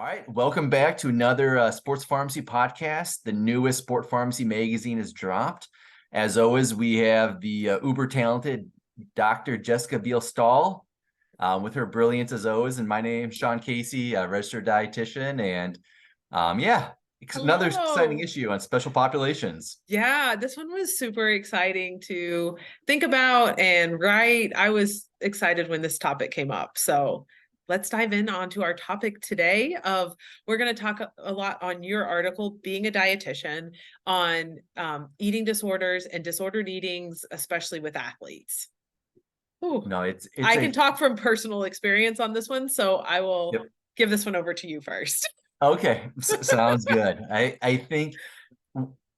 right, welcome back to another Sports Pharmacy podcast. The newest Sport Pharmacy magazine is dropped. As always, we have the uber talented Dr. Jessica Beal-Stahl with her brilliance as always. And my name's Sean Casey, a registered dietitian. And another exciting Hello. issue on special populations. Yeah, this one was super exciting to think about and write. I was excited when this topic came up. So let's dive in onto our topic today of we're going to talk a lot on your article, Being a Dietitian, on eating disorders and disordered eatings, especially with athletes. Ooh. No, I can talk from personal experience on this one, so I will give this one over to you first. Okay, sounds good. I think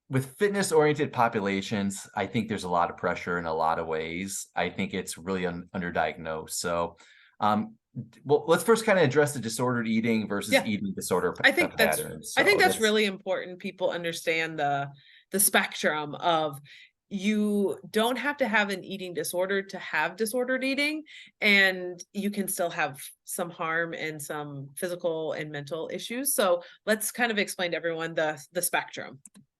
with fitness-oriented populations, I think there's a lot of pressure in a lot of ways. I think it's really underdiagnosed. So, well, let's first kind of address the disordered eating versus eating disorder patterns. I think that's really important. People understand the spectrum of you don't have to have an eating disorder to have disordered eating, and you can still have some harm and some physical and mental issues. So let's kind of explain to everyone the spectrum.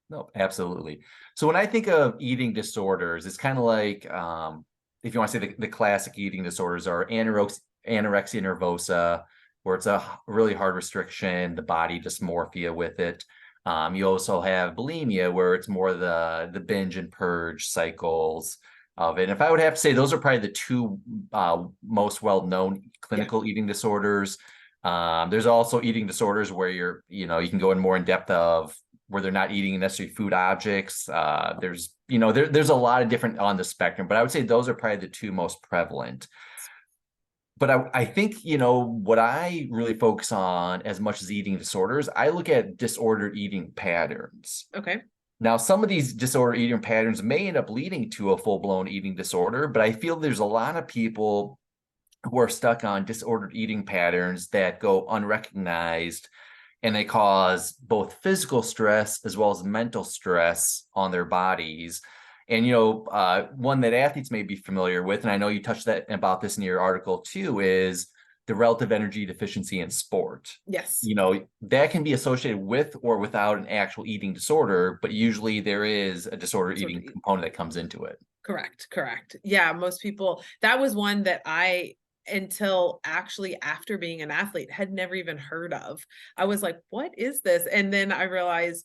No, absolutely. So when I think of eating disorders, it's kind of like, if you want to say the classic eating disorders are anorexia nervosa, where it's a really hard restriction, the body dysmorphia with it. You also have bulimia, where it's more the binge and purge cycles of it. And if I would have to say, those are probably the two most well-known clinical eating disorders. There's also eating disorders where you can go in more in depth of where they're not eating necessarily food objects. There's a lot of different on the spectrum, but I would say those are probably the two most prevalent. But I think, what I really focus on as much as eating disorders, I look at disordered eating patterns. Okay. Now, some of these disordered eating patterns may end up leading to a full-blown eating disorder, but I feel there's a lot of people who are stuck on disordered eating patterns that go unrecognized, and they cause both physical stress as well as mental stress on their bodies. And, one that athletes may be familiar with, and I know you touched about this in your article too, is the relative energy deficiency in sport. Yes. That can be associated with or without an actual eating disorder, but usually there is a disordered eating component that comes into it. Correct. Yeah, most people, that was one that until actually after being an athlete, had never even heard of. I was like, what is this? And then I realized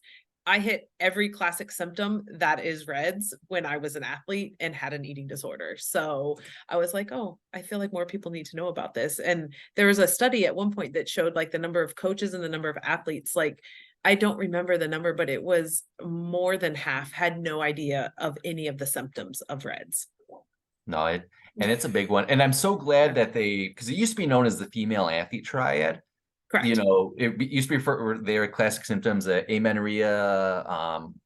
I hit every classic symptom that is REDS when I was an athlete and had an eating disorder. So I was like, oh, I feel like more people need to know about this. And there was a study at one point that showed like the number of coaches and the number of athletes. Like, I don't remember the number, but it was more than half had no idea of any of the symptoms of REDS. No, and it's a big one. And I'm so glad that because it used to be known as the female athlete triad. Correct. It used to be for their classic symptoms, amenorrhea,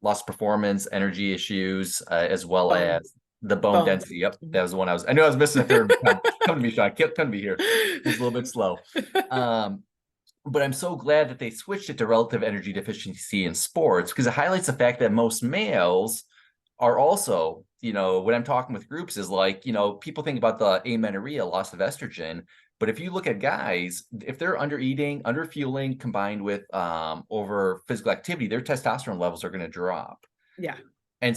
loss of performance, energy issues, as well as the bone density. Yep, that was the one I knew I was missing a third. Come to me, Sean. Come to me here. It was a little bit slow. But I'm so glad that they switched it to relative energy deficiency in sports, because it highlights the fact that most males are also, when I'm talking with groups, is like, people think about the amenorrhea, loss of estrogen. But if you look at guys, if they're under eating, under fueling, combined with over physical activity, their testosterone levels are going to drop. Yeah. And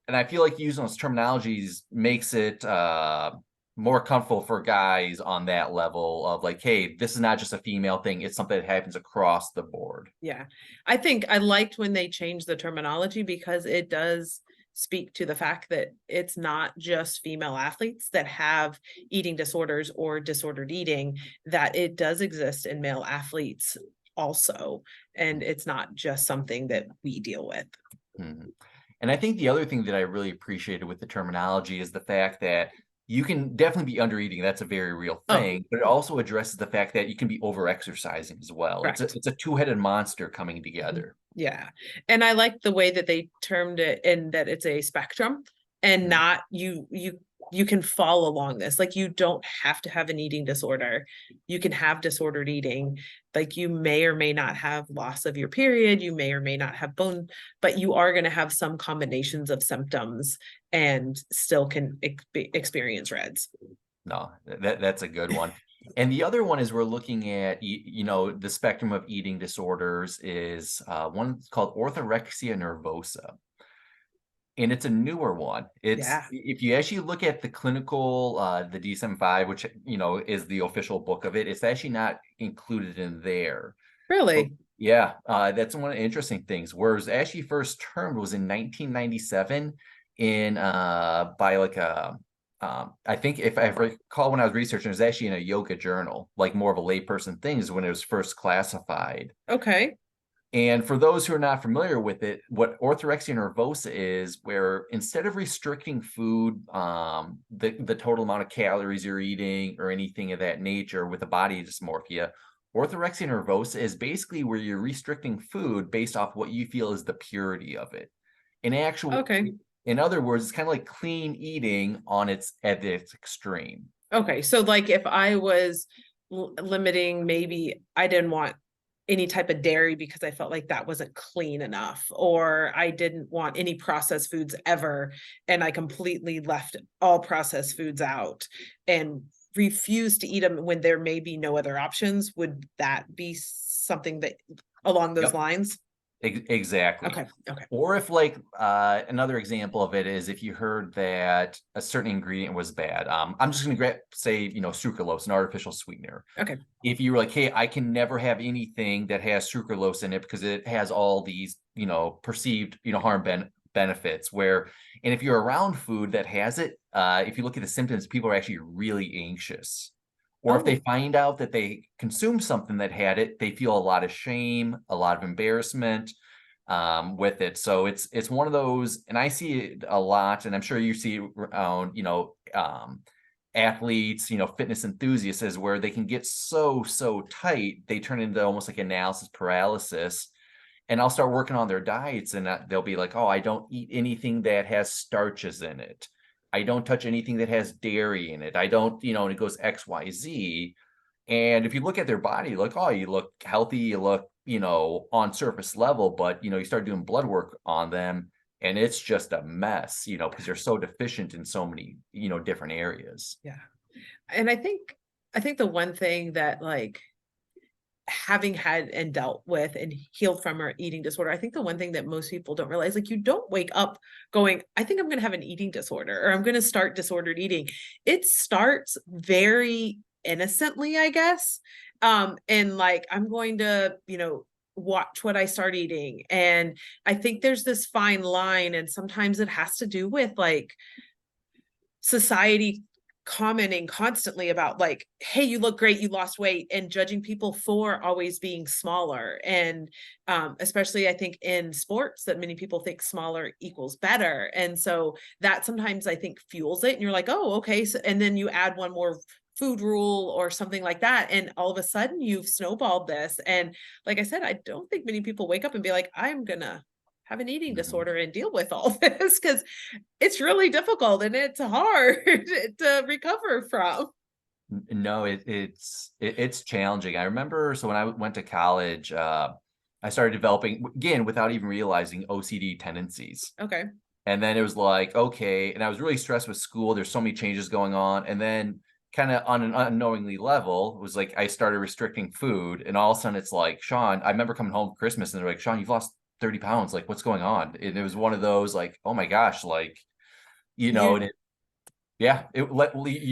I feel like using those terminologies makes it more comfortable for guys on that level of like, hey, this is not just a female thing. It's something that happens across the board. Yeah. I think I liked when they changed the terminology, because it does speak to the fact that it's not just female athletes that have eating disorders or disordered eating, that it does exist in male athletes also. And it's not just something that we deal with. Mm-hmm. And I think the other thing that I really appreciated with the terminology is the fact that you can definitely be under eating. That's a very real thing, but it also addresses the fact that you can be over exercising as well. It's a two-headed monster coming together. Yeah. And I like the way that they termed it, in that it's a spectrum and not you can fall along this. Like, you don't have to have an eating disorder. You can have disordered eating. Like, you may or may not have loss of your period. You may or may not have bone, but you are going to have some combinations of symptoms and still can experience REDS. No, that's a good one. And the other one is we're looking at, you know, the spectrum of eating disorders is one called orthorexia nervosa. And it's a newer one. It's, Yeah. if you actually look at the clinical, the DSM-5, which, you know, is the official book of it, it's actually not included in there. But Really? yeah, that's one of the interesting things. Whereas actually first termed was in 1997 in by like a I think if I recall when I was researching, it was actually in a yoga journal, like more of a layperson thing is when it was first classified. Okay. And for those who are not familiar with it, what orthorexia nervosa is, where instead of restricting food, the total amount of calories you're eating or anything of that nature with a body dysmorphia, orthorexia nervosa is basically where you're restricting food based off what you feel is the purity of it. Okay. In other words, it's kind of like clean eating on at its extreme. Okay. So like if I was limiting, maybe I didn't want any type of dairy because I felt like that wasn't clean enough, or I didn't want any processed foods ever, and I completely left all processed foods out and refused to eat them when there may be no other options. Would that be something that along those Yep. lines? Exactly. Okay. Okay. Or if like another example of it is if you heard that a certain ingredient was bad. I'm just gonna say, you know, sucralose, an artificial sweetener. Okay. If you were like, hey, I can never have anything that has sucralose in it because it has all these, you know, perceived, you know, benefits where, and if you're around food that has it, if you look at the symptoms, people are actually really anxious. Or if they Oh, find out that they consumed something that had it, they feel a lot of shame, a lot of embarrassment with it. So it's one of those, and I see it a lot, and I'm sure you see it around, you know, athletes, you know, fitness enthusiasts, is where they can get so tight, they turn into almost like analysis paralysis. And I'll start working on their diets, and they'll be like, "Oh, I don't eat anything that has starches in it. I don't touch anything that has dairy in it. I don't, you know," and it goes X, Y, Z. And if you look at their body, like, oh, you look healthy, you look, you know, on surface level, but you know, you start doing blood work on them, and it's just a mess, you know, because they're so deficient in so many, you know, different areas. yeah. And I think the one thing that like having had and dealt with and healed from our eating disorder, I think the one thing that most people don't realize, like you don't wake up going, I think I'm going to have an eating disorder or I'm going to start disordered eating. It starts very innocently, I guess. And like, I'm going to, you know, watch what I start eating. And I think there's this fine line. And sometimes it has to do with like society commenting constantly about like, hey, you look great, you lost weight, and judging people for always being smaller. And especially I think in sports that many people think smaller equals better. And so that sometimes I think fuels it. And you're like, oh, okay. So, and then you add one more food rule or something like that. And all of a sudden you've snowballed this. And like I said, I don't think many people wake up and be like, I'm gonna have an eating Mhm. disorder and deal with all this because it's really difficult and it's hard to recover from. No, it's challenging. I remember, so when I went to college, I started developing again without even realizing OCD tendencies. Okay. And then it was like, okay, and I was really stressed with school. There's so many changes going on. And then kind of on an unknowingly level, it was like I started restricting food. And all of a sudden it's like, Sean, I remember coming home for Christmas and they're like, Sean, you've lost 30 pounds. Like, what's going on? And it was one of those like, oh my gosh, like, you know, You and yeah, you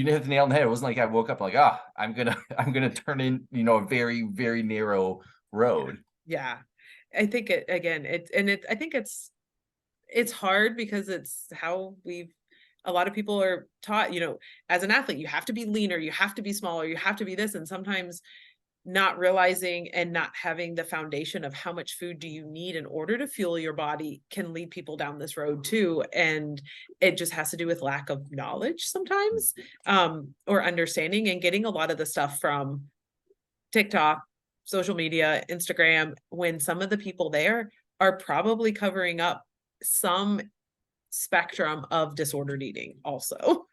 hit the nail on the head. It wasn't like I woke up like, I'm gonna I'm gonna turn in, you know, a very narrow road. yeah. I think it again, I think it's hard because it's how we've a lot of people are taught, you know, as an athlete, you have to be leaner, you have to be smaller, you have to be this. And sometimes not realizing and not having the foundation of how much food do you need in order to fuel your body can lead people down this road too. And it just has to do with lack of knowledge sometimes, or understanding, and getting a lot of the stuff from TikTok, social media, Instagram, when some of the people there are probably covering up some spectrum of disordered eating also.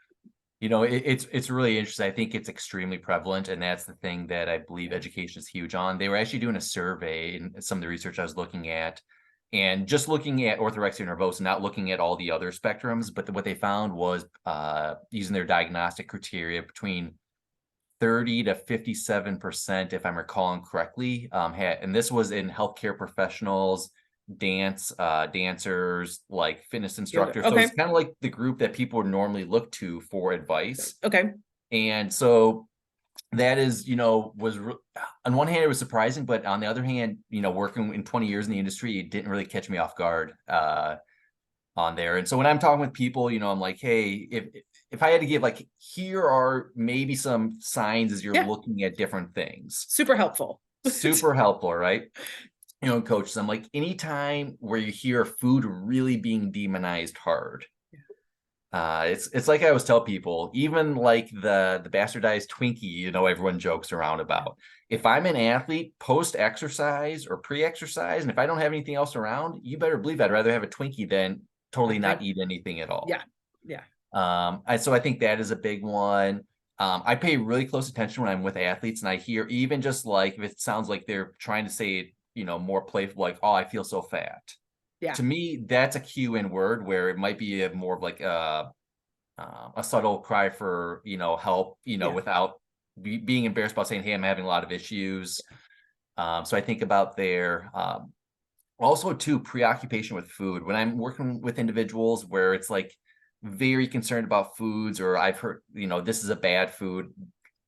You know, it's really interesting. I think it's extremely prevalent, and that's the thing that I believe education is huge on. They were actually doing a survey in some of the research I was looking at, and just looking at orthorexia nervosa, not looking at all the other spectrums, but what they found was using their diagnostic criteria between 30 to 57%, if I'm recalling correctly, and this was in healthcare professionals, dancers, like fitness instructors. So Okay. it's kind of like the group that people would normally look to for advice. Okay. And so that is, on one hand, it was surprising, but on the other hand, working in 20 years in the industry, it didn't really catch me off guard on there. And so when I'm talking with people, I'm like, hey, if I had to give, like, here are maybe some signs as you're Yeah. looking at different things. Super helpful. Super helpful, right? Coaches, I'm like, anytime where you hear food really being demonized hard, it's like I always tell people, even like the bastardized Twinkie, everyone jokes around about. If I'm an athlete post-exercise or pre-exercise, and if I don't have anything else around, you better believe I'd rather have a Twinkie than totally not eat anything at all. Yeah. Yeah. So I think that is a big one. I pay really close attention when I'm with athletes, and I hear, even just like if it sounds like they're trying to say it, more playful, like, oh, I feel so fat. Yeah. To me, that's a cue in word where it might be more of like a subtle cry for, help, without being embarrassed about saying, hey, I'm having a lot of issues. So I think about there. Also, too, preoccupation with food. When I'm working with individuals where it's like very concerned about foods, or I've heard, this is a bad food,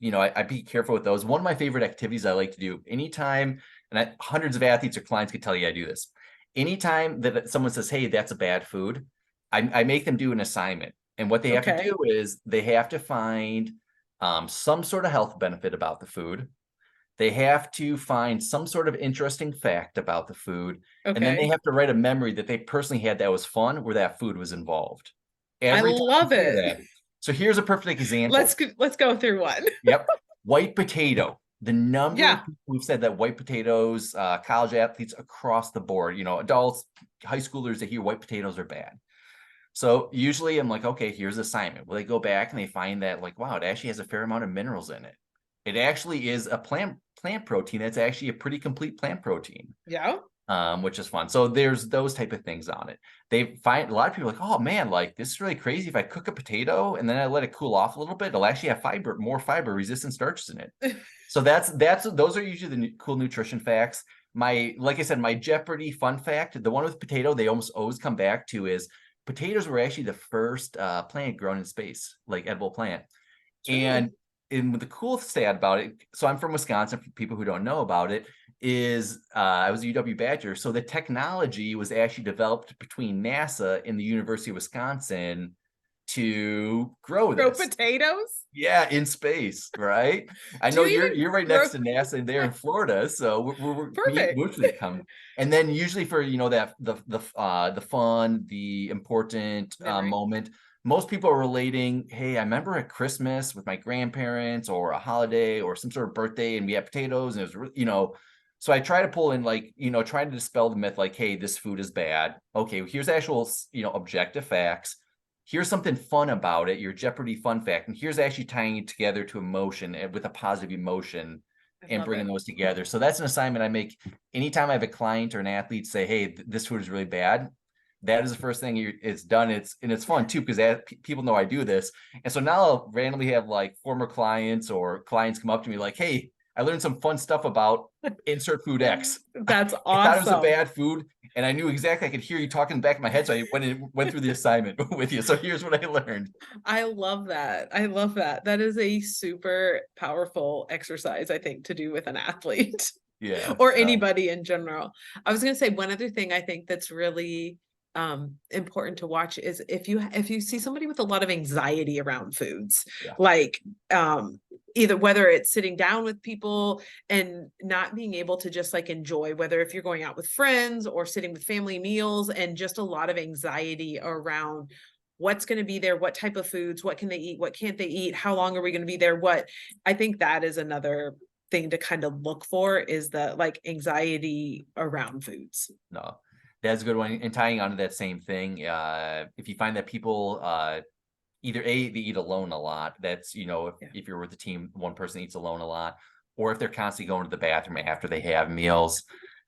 I be careful with those. One of my favorite activities I like to do anytime, and hundreds of athletes or clients could tell you I do this. Anytime that someone says, hey, that's a bad food, I make them do an assignment. And what they have to do is they have to find some sort of health benefit about the food. They have to find some sort of interesting fact about the food. And then they have to write a memory that they personally had that was fun, where that food was involved. Every time I love they say it. that. So here's a perfect example. Let's go through one. Yep. White potato. The number of people who've said that white potatoes, college athletes across the board, adults, high schoolers, they hear white potatoes are bad. So usually I'm like, okay, here's the assignment. Well, they go back and they find that, like, wow, it actually has a fair amount of minerals in it. It actually is a plant protein. That's actually a pretty complete plant protein. Yeah. Which is fun. So there's those type of things on it. They find a lot of people like, oh man, like, this is really crazy. If I cook a potato and then I let it cool off a little bit, it'll actually have more fiber resistant starches in it. So those are usually the cool nutrition facts. Like I said, my Jeopardy fun fact, the one with potato, they almost always come back to, is potatoes were actually the first plant grown in space, like edible plant. And the cool stat about it, so I'm from Wisconsin, for people who don't know about it, is I was a UW Badger. So the technology was actually developed between NASA and the University of Wisconsin to grow potatoes. Yeah, in space, right? I know you're right next to NASA and they're in Florida, so we're mutually come. And then usually for that the fun, the important moment, most people are relating, hey, I remember at Christmas with my grandparents, or a holiday, or some sort of birthday, and we had potatoes, and it was so I try to pull in, like, try to dispel the myth, like, hey, this food is bad. Okay, here's actual objective facts. Here's something fun about it, your Jeopardy fun fact, and here's actually tying it together to emotion, with a positive emotion, and bringing those together. So that's an assignment I make anytime I have a client or an athlete say, hey, this food is really bad. That is the first thing it's done. It's fun too, because people know I do this. And so now I'll randomly have, like, former clients or clients come up to me like, hey, I learned some fun stuff about insert food X. That's awesome. I thought it was a bad food, and I knew exactly. I could hear you talking in the back of my head, so I went through the assignment with you. So here's what I learned. I love that. I love that. That is a super powerful exercise, I think, to do with an athlete. Yeah. Or anybody in general. I was going to say, one other thing I think that's really important to watch is if you see somebody with a lot of anxiety around foods, like either whether it's sitting down with people and not being able to just, like, enjoy, whether if you're going out with friends or sitting with family meals, and just a lot of anxiety around what's going to be there, what type of foods, what can they eat, what can't they eat, how long are we going to be there, I think that is another thing to kind of look for, is the, like, anxiety around foods. No, that's a good one. And tying onto that same thing, if you find that people either they eat alone a lot, that's if you're with a team, one person eats alone a lot, or if they're constantly going to the bathroom after they have meals,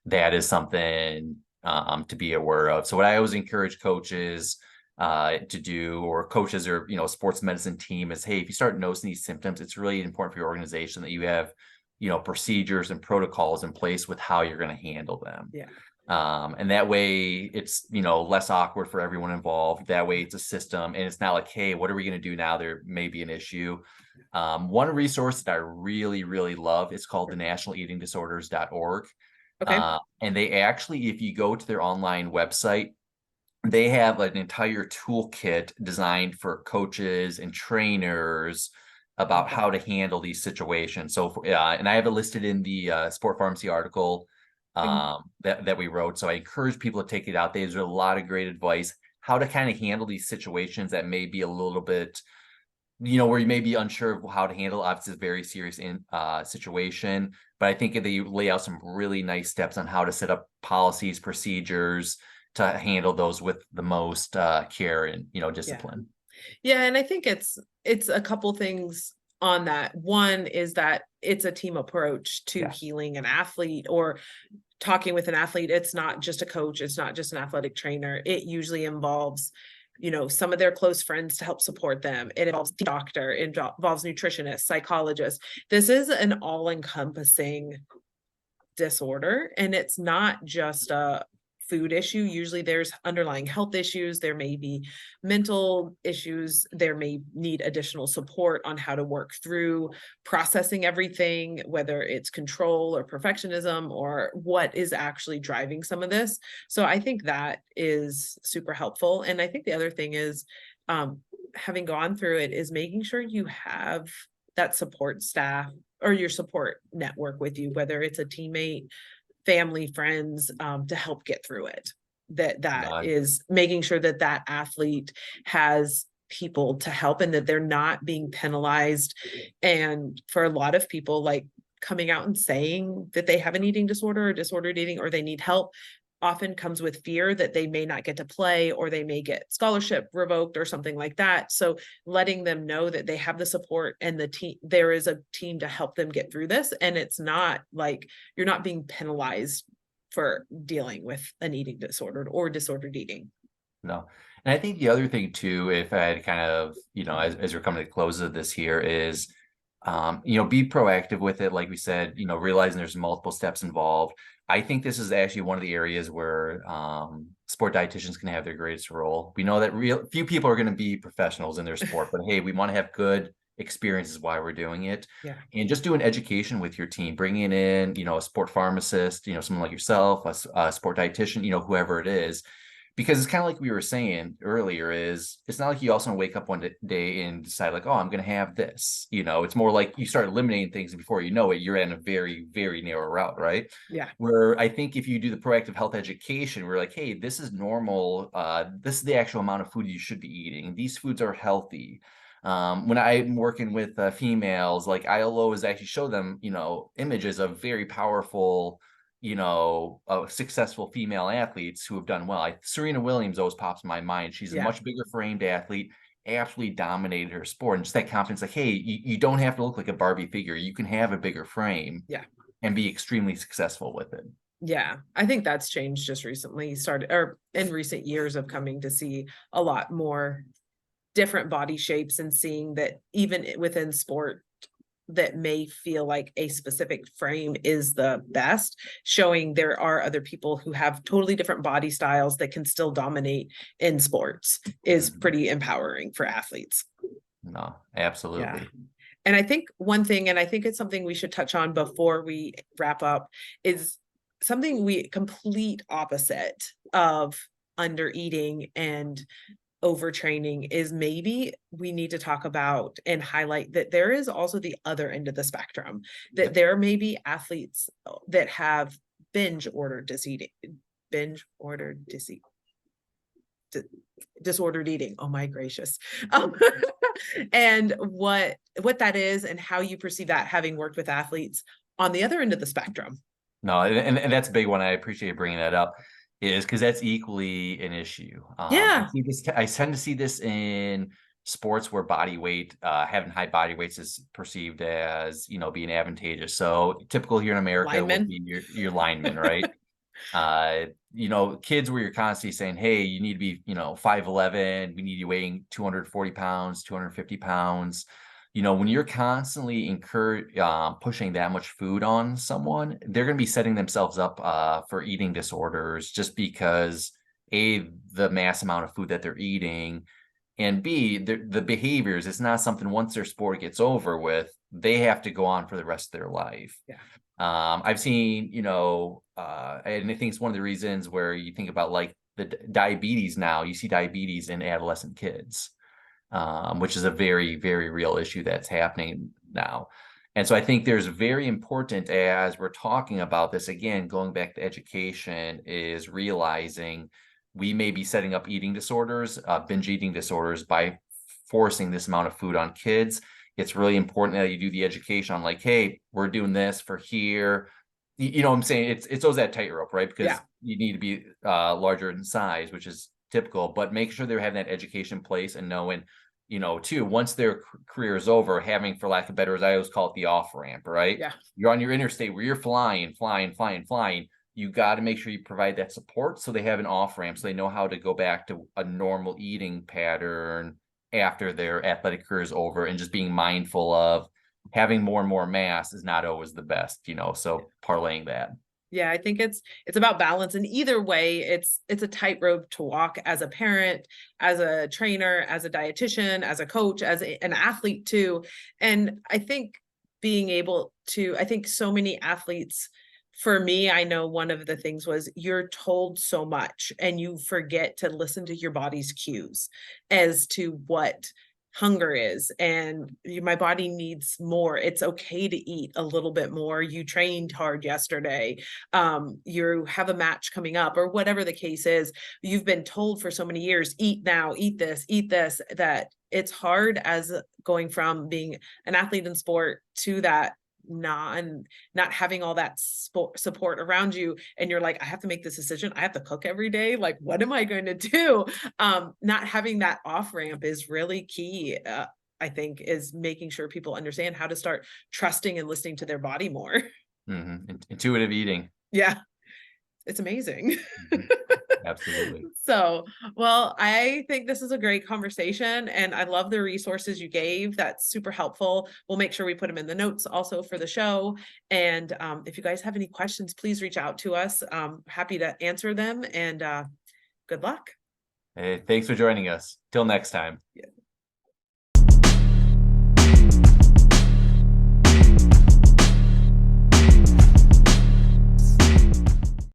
that is something to be aware of. So what I always encourage coaches, to do, or coaches or, you know, sports medicine team is, hey, if you start noticing these symptoms, it's really important for your organization that you have, you know, procedures and protocols in place with how you're going to handle them. Yeah. And that way it's, you know, less awkward for everyone involved. That way it's a system, and it's not like, hey, what are we going to do now? There may be an issue. One resource that I really, really love is called the nationaleatingdisorders.org. Okay. And they actually, if you go to their online website, they have an entire toolkit designed for coaches and trainers about how to handle these situations. So, and I have it listed in the Sport Pharmacy article that we wrote. So I encourage people to take it out. There's a lot of great advice how to kind of handle these situations that may be a little bit, you know, where you may be unsure of how to handle. Obviously, it's a very serious situation, but I think they lay out some really nice steps on how to set up policies, procedures to handle those with the most care and, you know, discipline. Yeah, and I think it's a couple things on that. One is that it's a team approach to healing an athlete or talking with an athlete. It's not just a coach, it's not just an athletic trainer. It usually involves, you know, some of their close friends to help support them. It involves the doctor, it involves nutritionists, psychologists. This is an all-encompassing disorder, and it's not just a food issue. Usually there's underlying health issues, there may be mental issues, there may need additional support on how to work through processing everything, whether it's control or perfectionism or what is actually driving some of this. So I think that is super helpful. And I think the other thing is, having gone through it, is making sure you have that support staff or your support network with you, whether it's a teammate, family, friends, to help get through it. That is making sure that that athlete has people to help and that they're not being penalized. And for a lot of people, like coming out and saying that they have an eating disorder or disordered eating, or they need help, often comes with fear that they may not get to play, or they may get scholarship revoked or something like that. So letting them know that they have the support and the team, there is a team to help them get through this. And it's not like you're not being penalized for dealing with an eating disorder or disordered eating. No. And I think the other thing too, if I had kind of, you know, as we're coming to the close of this here is, you know, be proactive with it. Like we said, you know, realizing there's multiple steps involved. I think this is actually one of the areas where sport dietitians can have their greatest role. We know that few people are going to be professionals in their sport, but hey, we want to have good experiences while we're doing it. Yeah. And just doing education with your team, bringing in, you know, a sport pharmacist, you know, someone like yourself, a sport dietitian, you know, whoever it is. Because it's kind of like we were saying earlier, is it's not like you also wake up one day and decide like, oh, I'm going to have this, you know, it's more like you start eliminating things, and before you know it, you're in a very, very narrow route, right? Yeah. Where I think if you do the proactive health education, we're like, hey, this is normal. This is the actual amount of food you should be eating. These foods are healthy. When I'm working with females, like I'll always actually show them, you know, images of very powerful, you know, successful female athletes who have done well. Serena Williams always pops in my mind. She's a much bigger framed athlete, absolutely dominated her sport. And just that confidence, like, hey, you don't have to look like a Barbie figure. You can have a bigger frame and be extremely successful with it. Yeah, I think that's changed just recently, started or in recent years of coming to see a lot more different body shapes and seeing that even within sport that may feel like a specific frame is the best, showing there are other people who have totally different body styles that can still dominate in sports is pretty empowering for athletes. No, absolutely. Yeah. And I think one thing, and I think it's something we should touch on before we wrap up, is something we complete opposite of under eating and overtraining is maybe we need to talk about and highlight that there is also the other end of the spectrum, that there may be athletes that have disordered eating. Oh my gracious. And what that is and how you perceive that, having worked with athletes on the other end of the spectrum. No, and that's a big one. I appreciate you bringing that up, is because that's equally an issue. Yeah. I tend to see this in sports where body weight, having high body weights is perceived as, you know, being advantageous. So typical here in America would be your linemen, right? kids where you're constantly saying, hey, you need to be, 5'11", we need you weighing 240 pounds, 250 pounds. When you're constantly pushing that much food on someone, they're going to be setting themselves up for eating disorders, just because A, the mass amount of food that they're eating, and B, the behaviors. It's not something, once their sport gets over with, they have to go on for the rest of their life. Yeah. I've seen, and I think it's one of the reasons where you think about like the diabetes now, you see diabetes in adolescent kids, which is a very, very real issue that's happening now. And so I think there's very important, as we're talking about this, again, going back to education, is realizing we may be setting up eating disorders, binge eating disorders, by forcing this amount of food on kids. It's really important that you do the education on like, hey, we're doing this for here. You know what I'm saying? It's always that tightrope, right? Because you need to be larger in size, which is typical, but make sure they're having that education place and knowing, too, once their career is over, having, for lack of better, as I always call it, the off ramp, right? Yeah. You're on your interstate where you're flying. You got to make sure you provide that support so they have an off ramp, so they know how to go back to a normal eating pattern after their athletic career is over, and just being mindful of having more and more mass is not always the best, so parlaying that. Yeah, I think it's about balance, and either way, it's a tightrope to walk as a parent, as a trainer, as a dietitian, as a coach, as an athlete too. And I think I think so many athletes, for me, I know one of the things was you're told so much and you forget to listen to your body's cues as to what hunger is, and my body needs more. It's okay to eat a little bit more. You trained hard yesterday. You have a match coming up, or whatever the case is. You've been told for so many years, eat now, eat this, that it's hard as going from being an athlete in sport to that not having all that support around you, and you're like, I have to make this decision, I have to cook every day, like what am I going to do? Not having that off ramp is really key. I think, is making sure people understand how to start trusting and listening to their body more. Intuitive eating. Yeah, it's amazing. Absolutely. So, well, I think this is a great conversation, and I love the resources you gave. That's super helpful. We'll make sure we put them in the notes also for the show. And if you guys have any questions, please reach out to us. Happy to answer them, and good luck. Hey, thanks for joining us. Till next time. Yeah.